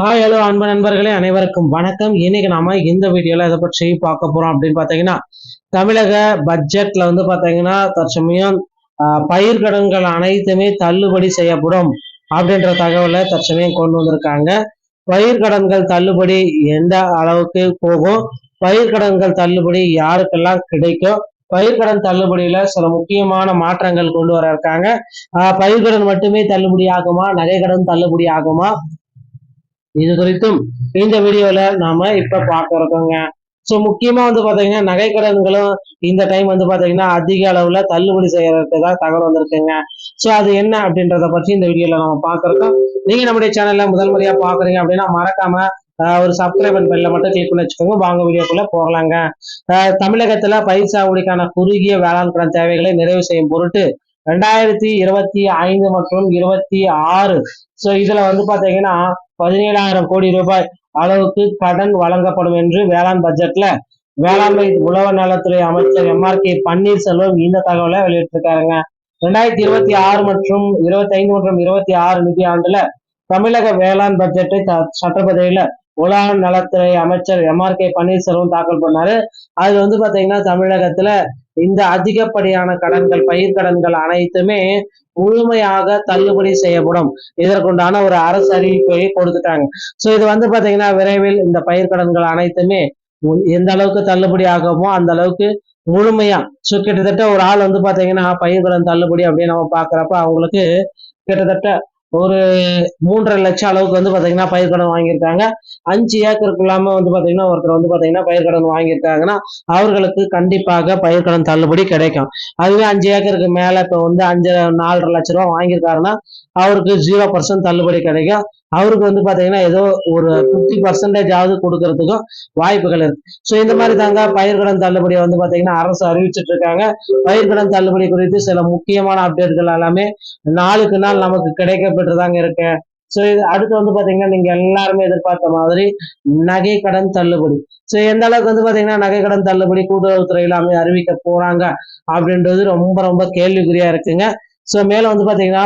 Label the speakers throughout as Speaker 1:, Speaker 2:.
Speaker 1: Hi hello அன்பு நண்பர்களே, அனைவருக்கும் வணக்கம். இன்னைக்கு நாம இந்த வீடியோல எதை பற்றி பார்க்க போறோம் அப்படின்னு பாத்தீங்கன்னா, தமிழக பட்ஜெட்ல பாத்தீங்கன்னா தற்சமயம் பயிர்க்கடன்கள் அனைத்துமே தள்ளுபடி செய்யப்படும் அப்படின்ற தகவலை தற்சமயம் கொண்டு வந்திருக்காங்க. பயிர்க்கடன்கள் தள்ளுபடி எந்த அளவுக்கு போகும், பயிர்க்கடன்கள் தள்ளுபடி யாருக்கெல்லாம் கிடைக்கும், பயிர்க்கடன் தள்ளுபடியில சில முக்கியமான மாற்றங்கள் கொண்டு வர இருக்காங்க. பயிர்க்கடன் மட்டுமே தள்ளுபடி ஆகுமா, நகைக்கடன் தள்ளுபடி ஆகுமா, இது குறித்தும் இந்த வீடியோல நாம இப்ப பார்க்க இருக்கோங்க. ஸோ முக்கியமா பாத்தீங்கன்னா நகைக்கடன்களும் இந்த டைம் பாத்தீங்கன்னா அதிக அளவுல தள்ளுபடி செய்யறதுக்கு தான் தகவல் வந்திருக்குங்க. ஸோ அது என்ன அப்படின்றத பற்றி இந்த வீடியோல நம்ம பார்க்கறோம். நீங்க நம்முடைய சேனல்ல முதல் முறையா பாக்குறீங்க அப்படின்னா மறக்காம ஒரு சப்ஸ்கிரைபர் பெல்ல மட்டும் கிளிக் பண்ணி வச்சுக்கோங்க. வாங்க வீடியோக்குள்ள போகலாங்க. தமிழகத்துல பயிர் சாகுபடிக்கான குறுகிய வேளாண் கடன் தேவைகளை நிறைவு செய்யும் பொருட்டு 2025 மற்றும் 26 ஸோ இதுல பாத்தீங்கன்னா 17,000 கோடி ரூபாய் அளவுக்கு கடன் வழங்கப்படும் என்று வேளாண் பட்ஜெட்ல வேளாண்மை உழவர் நலத்துறை அமைச்சர் எம்.ஆர்.கே. பன்னீர்செல்வம் இந்த தகவலை வெளியிட்டிருக்காருங்க. 2026 மற்றும் 25 மற்றும் 26 நிதி ஆண்டுல தமிழக வேளாண் பட்ஜெட்டை சட்டப்பேரவையில உழவர் நலத்துறை அமைச்சர் எம்.ஆர்.கே. பன்னீர்செல்வம் தாக்கல் பண்ணாரு. அது பாத்தீங்கன்னா தமிழகத்துல இந்த அதிகப்படியான கடன்கள், பயிர் கடன்கள் அனைத்துமே முழுமையாக தள்ளுபடி செய்யப்படும். இதற்குண்டான ஒரு அரசு அறிவிப்பை கொடுத்துட்டாங்க. சோ இது பாத்தீங்கன்னா விரைவில் இந்த பயிர்க்கடன்கள் அனைத்துமே எந்த அளவுக்கு தள்ளுபடி ஆகுமோ அந்த அளவுக்கு முழுமையா கிட்டத்தட்ட ஒரு ஆள் பாத்தீங்கன்னா பயிர்க்கடன் தள்ளுபடி அப்படின்னு நம்ம பாக்குறப்ப அவங்களுக்கு கிட்டத்தட்ட ஒரு 3.5 லட்சம் அளவுக்கு பாத்தீங்கன்னா பயிர்க்கடன் வாங்கியிருக்காங்க. 5 ஏக்கருக்குள்ளாம பாத்தீங்கன்னா ஒருத்தர் பாத்தீங்கன்னா பயிர்க்கடன் வாங்கியிருக்காங்கன்னா அவர்களுக்கு கண்டிப்பாக பயிர்க்கடன் தள்ளுபடி கிடைக்கும். அதுவே 5 ஏக்கருக்கு மேல இப்ப 4.5 லட்சம் ரூபாய் வாங்கியிருக்காருன்னா அவருக்கு 0% தள்ளுபடி கிடைக்கும். அவருக்கு பாத்தீங்கன்னா ஏதோ ஒரு 50% ஆவது கொடுக்கறதுக்கும் வாய்ப்புகள் இருக்கு. சோ இந்த மாதிரி தாங்க பயிர்க்கடன் தள்ளுபடி பாத்தீங்கன்னா அரசு அறிவிச்சிட்டு இருக்காங்க. பயிர்க்கடன் தள்ளுபடி குறித்து சில முக்கியமான அப்டேட்கள் எல்லாமே நாளுக்கு நாள் நமக்கு கிடைக்கப்பட்டுதாங்க இருக்கு. சோ இது அடுத்து பாத்தீங்கன்னா நீங்க எல்லாருமே எதிர்பார்த்த மாதிரி நகை கடன் தள்ளுபடி. சோ எந்த அளவுக்கு பாத்தீங்கன்னா நகை கடன் தள்ளுபடி கூட்டுறவுத்துறையில அறிவிக்க போறாங்க அப்படின்றது ரொம்ப ரொம்ப கேள்விக்குறியா இருக்குங்க. சோ மேல பாத்தீங்கன்னா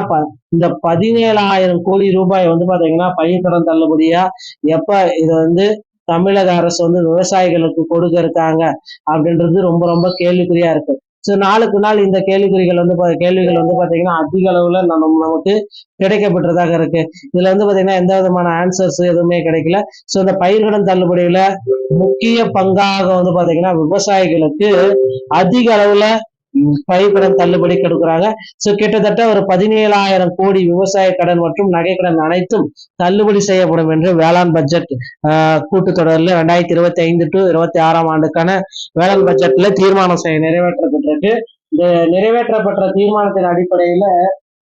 Speaker 1: இந்த 17,000 கோடி ரூபாய் பாத்தீங்கன்னா பயிர்க்கடன் தள்ளுபடியா எப்ப இது தமிழக அரசு விவசாயிகளுக்கு கொடுக்க இருக்காங்க அப்படின்றது ரொம்ப ரொம்ப கேள்விக்குறியா இருக்கு. சோ நாளுக்கு நாள் இந்த கேள்விக்குறிகள் கேள்விகள் பாத்தீங்கன்னா அதிக அளவுல நமக்கு கிடைக்கப்பட்டதாக இருக்கு. இதுல பாத்தீங்கன்னா எந்த விதமான ஆன்சர்ஸ் எதுவுமே கிடைக்கல. சோ இந்த பயிர்க்கடன் தள்ளுபடியில முக்கிய பங்காக பாத்தீங்கன்னா விவசாயிகளுக்கு அதிக அளவுல பயிர்க்கடன் தள்ளுபடி கொடுக்குறாங்க. சோ கிட்டத்தட்ட ஒரு 17,000 கோடி விவசாய கடன் மற்றும் நகை கடன் அனைத்தும் தள்ளுபடி செய்யப்படும் என்று வேளாண் பட்ஜெட் கூட்டத்தொடரில் 2025 டு 26 ஆண்டுக்கான வேளாண் பட்ஜெட்ல தீர்மானம் நிறைவேற்றப்பட்டிருக்கு. இந்த நிறைவேற்றப்பட்ட தீர்மானத்தின் அடிப்படையில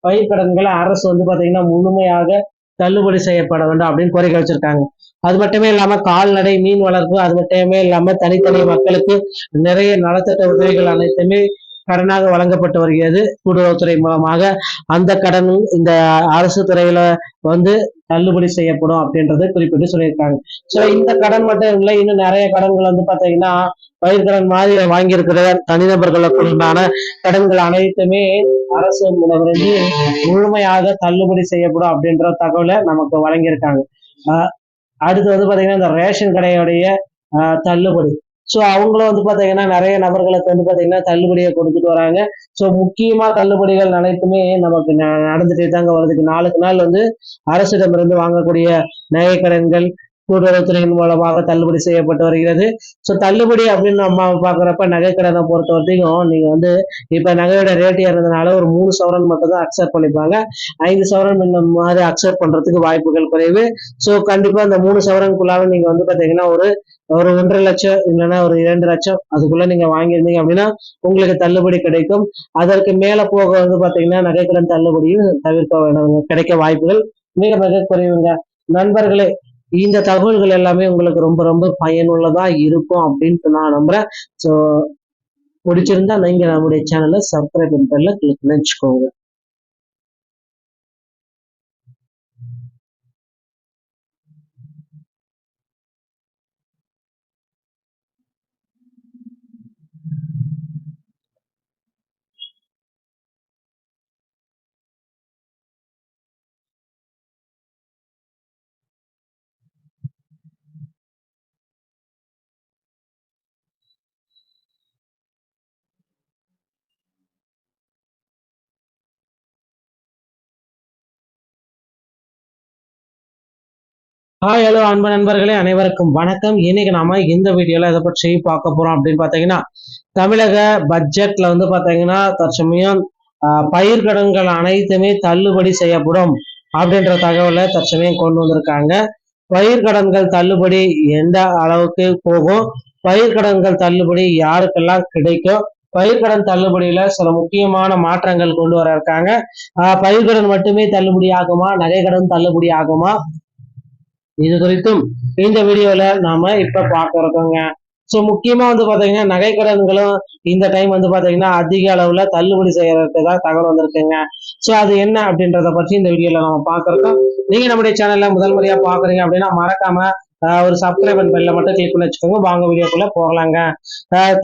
Speaker 1: பயிர்க்கடன்களை அரசு பாத்தீங்கன்னா முழுமையாக தள்ளுபடி செய்யப்பட வேண்டும் அப்படின்னு கோரிக்கை வச்சிருக்காங்க. அது மட்டுமே இல்லாம கால்நடை, மீன் வளர்ப்பு, அது மட்டுமே இல்லாம தனித்தனி மக்களுக்கு நிறைய நலத்திட்ட உதவிகள் அனைத்துமே கடனாக வழங்கப்பட்டு வருகிறது கூட்டுறவுத்துறை மூலமாக. அந்த கடனும் இந்த அரசு துறையில தள்ளுபடி செய்யப்படும் அப்படின்றத குறிப்பிட்டு சொல்லியிருக்காங்க. சோ இந்த கடன் மட்டும் இல்லை, இன்னும் நிறைய கடன்கள் பாத்தீங்கன்னா பயிர்க்கடன் மாதிரி வாங்கியிருக்கிற தனிநபர்களுக்கு உண்டான கடன்கள் அனைத்துமே அரசு மூலமிருந்து முழுமையாக தள்ளுபடி செய்யப்படும் அப்படின்ற தகவலை நமக்கு வழங்கியிருக்காங்க. அடுத்து பாத்தீங்கன்னா இந்த ரேஷன் கடையுடைய தள்ளுபடி. சோ அவங்களும் பாத்தீங்கன்னா நிறைய நபர்களுக்கு பாத்தீங்கன்னா தள்ளுபடியை கொடுத்துட்டு வராங்க. சோ முக்கியமா தள்ளுபடிகள் அனைத்துமே நமக்கு நடந்துட்டே தாங்க வருது. நாளுக்கு நாள் அரசிடமிருந்து வாங்கக்கூடிய நகை கடன்கள் கூட்டுறவுத்துறையின் மூலமாக தள்ளுபடி செய்யப்பட்டு வருகிறது. சோ தள்ளுபடி அப்படின்னு நம்ம பாக்குறப்ப நகை கடனை பொறுத்த வரைக்கும் நீங்க இப்ப நகையோட ரேட் ஏறதுனால ஒரு 3 சவரன் மட்டும் தான் அக்செப்ட் பண்ணிப்பாங்க. 5 சவரன் இந்த மாதிரி அக்செப்ட் பண்றதுக்கு வாய்ப்புகள் குறைவு. சோ கண்டிப்பா இந்த 3 சவரனுக்குள்ளாக நீங்க பாத்தீங்கன்னா ஒரு 1.5 லட்சம் இல்லைன்னா ஒரு 2 லட்சம் அதுக்குள்ள நீங்க வாங்கியிருந்தீங்க அப்படின்னா உங்களுக்கு தள்ளுபடி கிடைக்கும். அதற்கு மேல போக பாத்தீங்கன்னா நகைக்கடன் தள்ளுபடியும் கிடைக்க வாய்ப்புகள் மிக மிக குறைவுங்க. நண்பர்களே, இந்த தகவல்கள் எல்லாமே உங்களுக்கு ரொம்ப ரொம்ப பயனுள்ளதா இருக்கும் அப்படின்னு நான் நம்புறேன். சோ பிடிச்சிருந்தா நீங்க நம்முடைய சேனலை சப்ஸ்கிரைப் பண்ணல கிளிக் பண்ணி வச்சுக்கோங்க. ஹலோ அன்பு நண்பர்களே, அனைவருக்கும் வணக்கம். இன்னைக்கு நாம இந்த வீடியோல எதை பற்றி பார்க்க போறோம் அப்படின்னு பாத்தீங்கன்னா, தமிழக பட்ஜெட்ல வந்து பாத்தீங்கன்னா தற்சமயம் பயிர்க்கடன்கள் அனைத்துமே தள்ளுபடி செய்யப்படும் அப்படின்ற தகவலை தற்சமயம் கொண்டு வந்திருக்காங்க. பயிர்க்கடன்கள் தள்ளுபடி எந்த அளவுக்கு போகும், பயிர்க்கடன்கள் தள்ளுபடி யாருக்கெல்லாம் கிடைக்கும், பயிர்க்கடன் தள்ளுபடியில சில முக்கியமான மாற்றங்கள் கொண்டு வர இருக்காங்க. பயிர்க்கடன் மட்டுமே தள்ளுபடி ஆகுமா, நகைக்கடன் தள்ளுபடி ஆகுமா, இது குறித்தும் இந்த வீடியோல நாம இப்ப பார்க்க இருக்கோங்க. ஸோ முக்கியமா வந்து பாத்தீங்கன்னா நகைக்கடன்களும் இந்த டைம் வந்து பாத்தீங்கன்னா அதிக அளவுல தள்ளுபடி செய்யறதுக்கு தான் தகவல் வந்திருக்குங்க. ஸோ அது என்ன அப்படின்றத பற்றி இந்த வீடியோல நம்ம பார்க்கறோம். நீங்க நம்முடைய சேனல்ல முதல் முறையா பாக்குறீங்க அப்படின்னா மறக்காம ஒரு சப்ஸ்கிரைபர் பெல்ல மட்டும் கிளிக் பண்ணி வச்சுக்கோங்க. வாங்க வீடியோக்குள்ள போகலாங்க.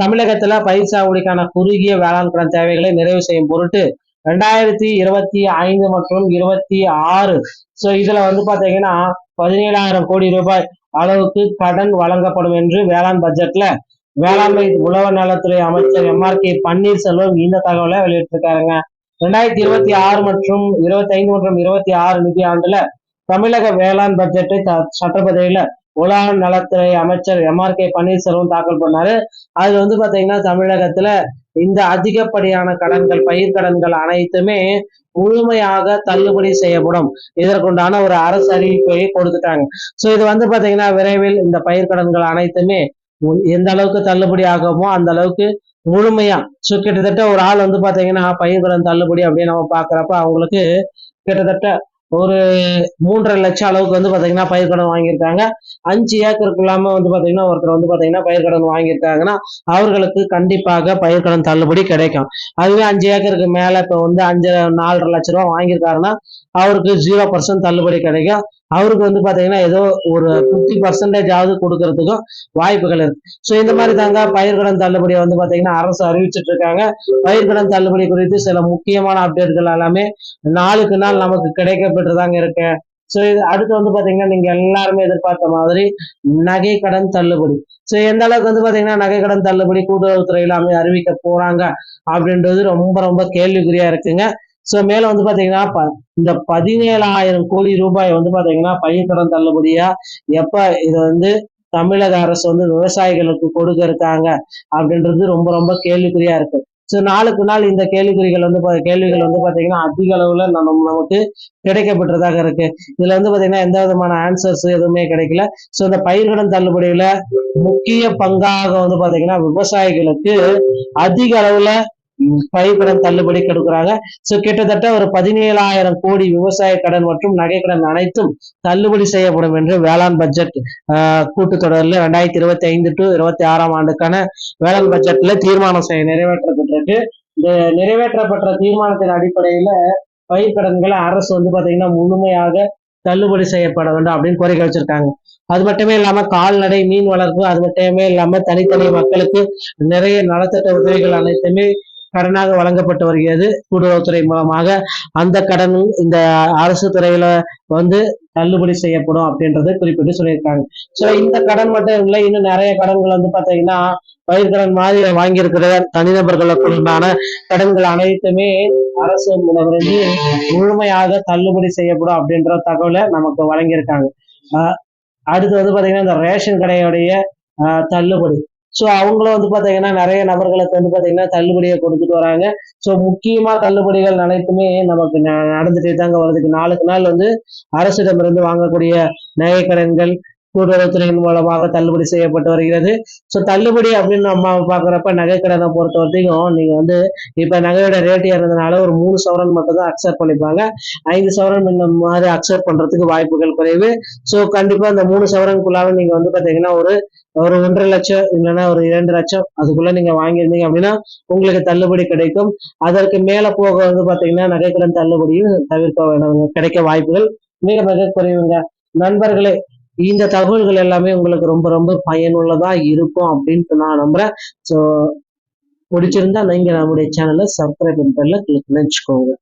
Speaker 1: தமிழகத்துல பயிர் சாகுபடிக்கான குறுகிய வேளாண் கடன் தேவைகளை நிறைவு செய்யும் பொருட்டு 2025 மற்றும் 26 ஸோ இதுல வந்து பாத்தீங்கன்னா 17,000 கோடி ரூபாய் அளவுக்கு கடன் வழங்கப்படும் என்று வேளாண் பட்ஜெட்ல வேளாண்மை உழவர் நலத்துறை அமைச்சர் எம்.ஆர்.கே. பன்னீர்செல்வம் இந்த தகவலை வெளியிட்டிருக்காருங்க. 2026 மற்றும் 25 மற்றும் 26 நிதி ஆண்டுல தமிழக வேளாண் பட்ஜெட்டை சட்டப்பேரவையில உழவர் நலத்துறை அமைச்சர் எம்.ஆர்.கே. பன்னீர்செல்வம் தாக்கல் பண்ணாரு. அது வந்து பாத்தீங்கன்னா தமிழகத்துல இந்த அதிகப்படியான கடன்கள் பயிர்க்கடன்கள் அனைத்துமே முழுமையாக தள்ளுபடி செய்யப்படும். இதற்குண்டான ஒரு அரசு அறிவிப்பை கொடுத்துட்டாங்க. சோ இது வந்து பாத்தீங்கன்னா விரைவில் இந்த பயிர்க்கடன்கள் அனைத்துமே எந்த அளவுக்கு தள்ளுபடி ஆகுமோ அந்த அளவுக்கு முழுமையா சோ கிட்டத்தட்ட ஒரு ஆள் வந்து பாத்தீங்கன்னா பயிர்க்கடன் தள்ளுபடி அப்படின்னு நம்ம பாக்குறப்ப அவங்களுக்கு கிட்டத்தட்ட ஒரு 3.5 லட்சம் அளவுக்கு வந்து பாத்தீங்கன்னா பயிர்க்கடன் வாங்கியிருக்காங்க. 5 ஏக்கருக்குள்ளாம வந்து பாத்தீங்கன்னா ஒருத்தர் வந்து பாத்தீங்கன்னா பயிர்க்கடன் வாங்கியிருக்காங்கன்னா அவர்களுக்கு கண்டிப்பாக பயிர்க்கடன் தள்ளுபடி கிடைக்கும். அதுவே 5 ஏக்கருக்கு மேல இப்ப வந்து 4.5 லட்சம் ரூபாய் வாங்கியிருக்காருன்னா அவருக்கு 0% தள்ளுபடி கிடைக்கும். அவருக்கு வந்து பாத்தீங்கன்னா ஏதோ ஒரு 50% ஆவது கொடுக்கறதுக்கும் வாய்ப்புகள் இருக்கு. ஸோ இந்த மாதிரி தாங்க பயிர்க்கடன் தள்ளுபடியை வந்து பாத்தீங்கன்னா அரசு அறிவிச்சிட்டு இருக்காங்க. பயிர்க்கடன் தள்ளுபடி குறித்து சில முக்கியமான அப்டேட்கள் எல்லாமே நாளுக்கு நாள் நமக்கு கிடைக்கப்பட்டுதாங்க இருக்கு. ஸோ இது அடுத்து வந்து பாத்தீங்கன்னா நீங்க எல்லாருமே எதிர்பார்த்த மாதிரி நகை கடன் தள்ளுபடி. ஸோ எந்த அளவுக்கு வந்து பாத்தீங்கன்னா நகை கடன் தள்ளுபடி கூட்டுறவுத்துறையில அறிவிக்க போறாங்க அப்படின்றது ரொம்ப ரொம்ப கேள்விக்குறியா இருக்குங்க. ஸோ மேல வந்து பாத்தீங்கன்னா இந்த 17,000 கோடி ரூபாய் வந்து பாத்தீங்கன்னா பயிர்க்கடன் தள்ளுபடியா எப்ப இதை வந்து தமிழக அரசு வந்து விவசாயிகளுக்கு கொடுக்க இருக்காங்க அப்படின்றது ரொம்ப ரொம்ப கேள்விக்குறியா இருக்கு. ஸோ நாளுக்கு நாள் இந்த கேள்விகள் வந்து பாத்தீங்கன்னா அதிக அளவுல நமக்கு கிடைக்கப்பட்டதாக இருக்கு. இதுல வந்து பாத்தீங்கன்னா எந்த விதமான ஆன்சர்ஸ் எதுவுமே கிடைக்கல. ஸோ இந்த பயிர்க்கடன் தள்ளுபடியில முக்கிய பங்காக வந்து பாத்தீங்கன்னா விவசாயிகளுக்கு அதிக அளவுல பயிர்க்கடன் தள்ளுபடி கொடுக்குறாங்க. ஸோ கிட்டத்தட்ட ஒரு 17,000 கோடி விவசாய கடன் மற்றும் நகை கடன் அனைத்தும் தள்ளுபடி செய்யப்படும் என்று வேளாண் பட்ஜெட் கூட்டத்தொடரில் 2025 டு 26 ஆண்டுக்கான வேளாண் பட்ஜெட்ல தீர்மானம் நிறைவேற்றப்பட்டிருக்கு. இந்த நிறைவேற்றப்பட்ட தீர்மானத்தின் அடிப்படையில பயிர்க்கடன்களை அரசு வந்து பாத்தீங்கன்னா முழுமையாக தள்ளுபடி செய்யப்பட வேண்டும் அப்படின்னு கோரிக்கை வச்சிருக்காங்க. அது மட்டுமே இல்லாம கால்நடை மீன் வளர்ப்பு அது மட்டுமே இல்லாம தனித்தனி மக்களுக்கு நிறைய நலத்திட்ட உதவிகள் அனைத்துமே கடனாக வழங்கப்பட்டு வருகிறது கூட்டுறவுத்துறை மூலமாக. அந்த கடன் இந்த அரசு துறையில வந்து தள்ளுபடி செய்யப்படும் அப்படின்றத குறிப்பிட்டு சொல்லியிருக்காங்க. ஸோ இந்த கடன் மட்டும் இல்லை, இன்னும் நிறைய கடன்கள் வந்து பாத்தீங்கன்னா பயிர்க்கடன் மாதிரி வாங்கியிருக்கிற தனிநபர்களுக்கு உண்டான கடன்கள் அனைத்துமே அரசு மூலமிருந்து முழுமையாக தள்ளுபடி செய்யப்படும் அப்படின்ற தகவலை நமக்கு வழங்கியிருக்காங்க. அடுத்து வந்து பாத்தீங்கன்னா இந்த ரேஷன் கடையுடைய தள்ளுபடி. ஸோ அவங்களும் வந்து பாத்தீங்கன்னா நிறைய நபர்களுக்கு வந்து பாத்தீங்கன்னா தள்ளுபடியை கொடுத்துட்டு வராங்க. ஸோ முக்கியமா தள்ளுபடிகள் அனைத்துமே நமக்கு நடந்துட்டே தாங்க வருது. நாளுக்கு நாள் வந்து அரசிடமிருந்து வாங்கக்கூடிய நகை கடன்கள் கூட்டுறவுத்துறையின் மூலமாக தள்ளுபடி செய்யப்பட்டு வருகிறது. ஸோ தள்ளுபடி அப்படின்னு நம்ம பாக்குறப்ப நகைக்கடனை பொறுத்த வரைக்கும் நீங்க வந்து இப்ப நகையோட ரேட் ஏறதுனால ஒரு 3 சவரன் மட்டும் தான் அக்செப்ட் பண்ணிப்பாங்க. 5 சவரன் இந்த மாதிரி அக்செப்ட் பண்றதுக்கு வாய்ப்புகள் குறைவு. ஸோ கண்டிப்பா இந்த 3 சவரனுக்குள்ளாக நீங்க வந்து பாத்தீங்கன்னா ஒரு 1.5 லட்சம் இல்லைன்னா ஒரு 2 லட்சம் அதுக்குள்ள நீங்க வாங்கியிருந்தீங்க அப்படின்னா உங்களுக்கு தள்ளுபடி கிடைக்கும். அதற்கு மேல போக வந்து பாத்தீங்கன்னா நகைக்கடன் தள்ளுபடியும் கிடைக்க வாய்ப்புகள் மிக மிக குறைவுங்க. நண்பர்களே, இந்த தகவல்கள் எல்லாமே உங்களுக்கு ரொம்ப ரொம்ப பயனுள்ளதா இருக்கும் அப்படின்னு நான் நம்புறேன். ஸோ பிடிச்சிருந்தா நீங்க நம்முடைய சேனலை சப்ஸ்கிரைப் பண்ணி கிளிக் பண்ணி வச்சுக்கோங்க.